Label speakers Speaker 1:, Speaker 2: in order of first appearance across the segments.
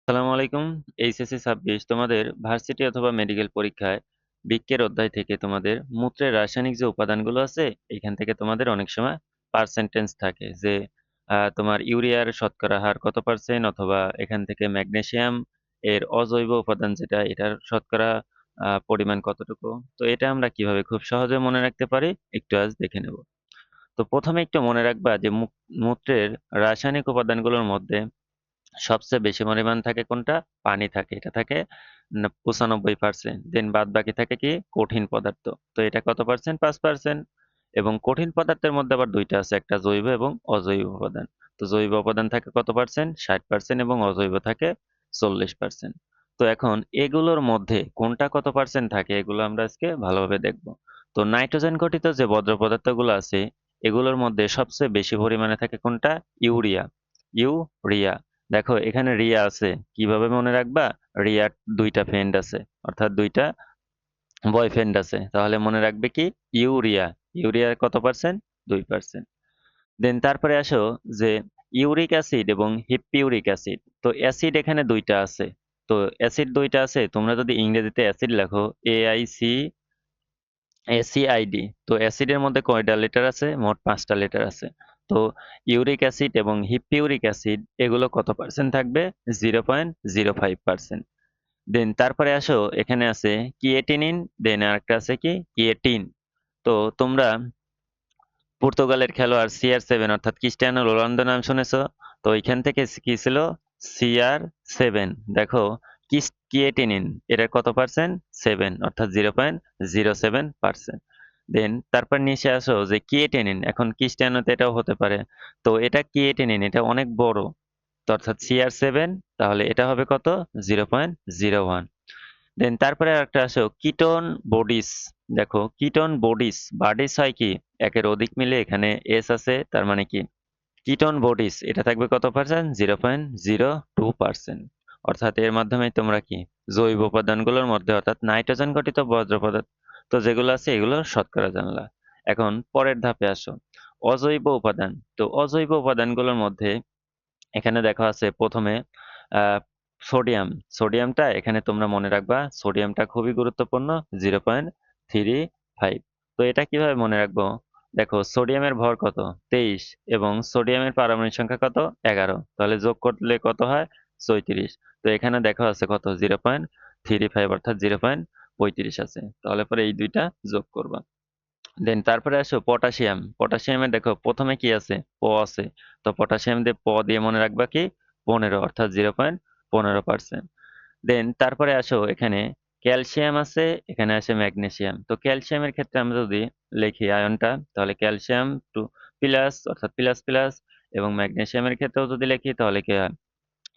Speaker 1: আসসালামু আলাইকুম। এইচএসসি ২৬ তোমাদের ভার্সিটি অথবা মেডিকেল পরীক্ষায় বৃক্কের অধ্যায় থেকে তোমাদের মূত্রের রাসায়নিক যে উপাদানগুলো আছে, এখান থেকে তোমাদের অনেক সময় পার্সেন্টেজ থাকে যে তোমার ইউরিয়ার শতকরা হার কত পার্সেন্ট অথবা এখান থেকে ম্যাগনেসিয়াম এর অজৈব উপাদান যেটা এটার শতকরা পরিমাণ কতটুকু। তো এটা আমরা কিভাবে খুব সহজে মনে রাখতে পারি একটু আজ দেখে নেব। তো ১ম এ একটু মনে রাখবা যে মূত্রের রাসায়নিক উপাদানগুলোর মধ্যে সবচেয়ে বেশি পরিমাণ থাকে কোনটা? পানি থাকে। এটা থাকে ৯৫%। দেন বাদবাকি থাকে কি? কঠিন পদার্থ। তো এটা কত পার্সেন্ট? ৫% এবং কঠিন পদার্থের মধ্যে আবার ২ টা আছে। একটা জৈব এবং অজৈব উপাদান। তো জৈব উপাদান থাকে কত পার্সেন্ট? ৬০% এবং অজৈব থাকে ৪০%। তো এখন এগুলোর মধ্যে কোনটা কত পার্সেন্ট থাকে এগুলো আমরা আজকে ভালোভাবে দেখব। তো নাইট্রোজেন ঘটিত যে বর্জ্য পদার্থগুলো আছে এগুলোর মধ্যে সবচেয়ে বেশি পরিমাণে থাকে কোনটা? ইউরিয়া। ইউরিয়া। দেখো এখানে রিয়া আছে। কিভাবে মনে রাখবা? রিয়ার ২ টা ফ্রেন্ড আছে। অর্থাৎ ২ টা বয়ফ্রেন্ড আছে। তাহলে মনে রাখবে কি? ইউরিয়া। ইউরিয়ার কত পার্সেন্ট? ২%। দেন তারপরে আসো যে ইউরিক অ্যাসিড এবং হিপ্পিউরিক অ্যাসিড। তো অ্যাসিড এখানে ২ টা আছে। তো অ্যাসিড ২ টা আছে। তোমরা যদি ইংরেজিতে অ্যাসিড লেখো ACID। তো অ্যাসিডের মধ্যে কয়টা লেটার আছে? মোট ৫ টা লেটার আছে। তো ইউরিক অ্যাসিড এবং হিপ্পিউরিক অ্যাসিড এগুলো কত পার্সেন্ট থাকবে? 0.05%। দেন তারপরে আসো এখানে আছে ক্রিয়েটিনিন, দেন আরেকটা আছে কি? ক্রিয়েটিন। তো তোমরা পর্তুগালের খেলোয়াড় CR7 অর্থাৎ ক্রিস্টিয়ানো রোনালদো নাম শুনেছো? তো এখান থেকে কি ছিল? CR7। দেখো ক্রিয়েটিনিন এটার কত পার্সেন্ট? 7 অর্থাৎ 0.07%। দেন তারপর নিচে আসো যে ক্রিয়েটিনিন এখন ক্রিস্টিয়ানোতে এটাও হতে পারে। তো এটা ক্রিয়েটিনিন এটা অনেক বড়। তো অর্থাৎ CR7 তাহলে এটা হবে কত? 0.01। দেন তারপরে আরেকটা আসো কিটোন বডিস। দেখো কিটোন বডিস, বডিস হয় কি? একের অধিক মিলে এখানে এস আছে তার মানে কি? কিটোন বডিস এটা থাকবে কত পার্সেন্ট? 0.02%। অর্থাৎ এর মাধ্যমে তোমরা কি জৈব উপাদানগুলোর মধ্যে অর্থাৎ নাইট্রোজেন ঘটিত বজ্র পদার্থ যেগুলো আছে এগুলো শতকরা জানলা। এখন পরের ধাপে আসো অজৈব উপাদান। তো অজৈব উপাদানগুলোর মধ্যে এখানে দেখা আছে প্রথমে আহ সোডিয়াম। সোডিয়ামটা এখানে তোমরা মনে রাখবা সোডিয়ামটা খুবই গুরুত্বপূর্ণ 0.35। তো এটা কিভাবে মনে রাখবো? দেখো সোডিয়ামের ভর কত? 23 এবং সোডিয়ামের পারমাণবিক সংখ্যা কত? 11। তাহলে যোগ করলে কত হয়? 34। তো এখানে দেখা আছে কত? 0.35 অর্থাৎ 0.35 আছে। তাহলে পরে এই দুইটা যোগ করবা। দেন তারপরে আসো পটাশিয়াম। পটাশিয়ামে দেখো প্রথমে কি আছে? প আছে। তো পটাশিয়াম দিয়ে প দিয়ে মনে রাখবা কি? 15 অর্থাৎ 0.15%। দেন তারপরে আসো এখানে ক্যালসিয়াম আছে, এখানে আছে ম্যাগনেসিয়াম। তো ক্যালসিয়ামের ক্ষেত্রে আমরা যদি লিখি আয়নটা তাহলে ক্যালসিয়াম টু প্লাস অর্থাৎ প্লাস প্লাস এবং ম্যাগনেসিয়ামের ক্ষেত্রেও যদি লিখি তাহলে কি হয়?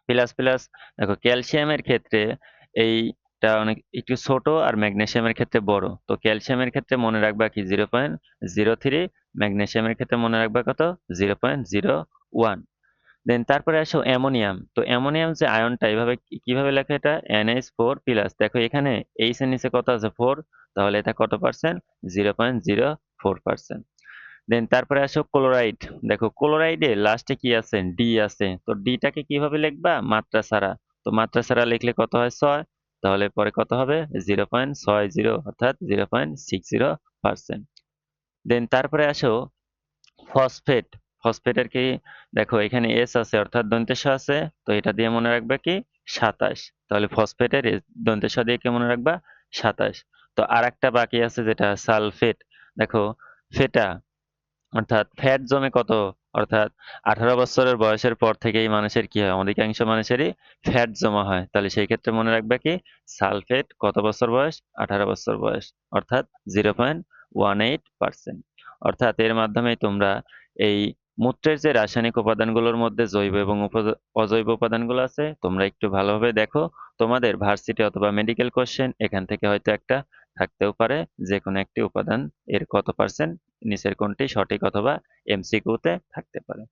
Speaker 1: Plus plus. দেখো ক্যালসিয়ামের ক্ষেত্রে এইটা অনেক একটু ছোট আর ম্যাগনেসিয়ামের ক্ষেত্রে বড়। তো ক্যালসিয়ামের ক্ষেত্রে মনে রাখবা কি 0.03, ম্যাগনেসিয়ামের ক্ষেত্রে মনে রাখবা কত? 0.01। দেন তারপরে আসো অ্যামোনিয়াম। তো অ্যামোনিয়াম যে আয়নটা এভাবে কিভাবে লেখা এটা? NH4 plus. দেখো এখানে এইচ এর নিচে কত আছে? 4। তাহলে এটা কত পার্সেন্ট? 0.04%। দেন তারপরে আসো ক্লোরাইড। দেখো ক্লোরাইডে লাস্টে কি আছে? ডি আছে। তো ডিটাকে কিভাবে লিখবা? মাত্রা ছাড়া। তো মাত্রা ছাড়া লিখলে কত হয়? 6। তাহলে পরে কত হবে? 0.60 অর্থাৎ 0.60%। দেন তারপরে আসো ফসফেট। ফসফেটের কি? দেখো এখানে এস আছে অর্থাৎ দন্তেস আছে। তো এটা দিয়ে মনে রাখবে কি? 27। তাহলে ফসফেটের দন্তেস দিয়ে কি মনে রাখবা? 27। তো আরেকটা বাকি আছে যেটা সালফেট। দেখো ফেটা অর্থাৎ ফ্যাট জমে কত? অর্থাৎ 18 বছরের বয়সের পর থেকেই মানুষের কি হয়? অধিকাংশ মানুষেরই ফ্যাট জমা হয়। তাহলে সেই ক্ষেত্রে মনে রাখবে কি? সালফেট কত বছর বয়স? 18 বছর বয়স। অর্থাৎ 0.18%। অর্থাৎ এর মাধ্যমেই তোমরা এই মূত্রের যে রাসায়নিক উপাদানগুলোর মধ্যে জৈব এবং অজৈব উপাদানগুলো আছে তোমরা একটু ভালোভাবে দেখো। তোমাদের ভার্সিটি অথবা মেডিকেল কোশ্চেন এখান থেকে হয়তো একটা থাকতেও পারে যেকোনো একটি উপাদান এর কত পার্সেন্ট নিচের কোনটি সঠিক অথবা MCQ তে থাকতে পারে।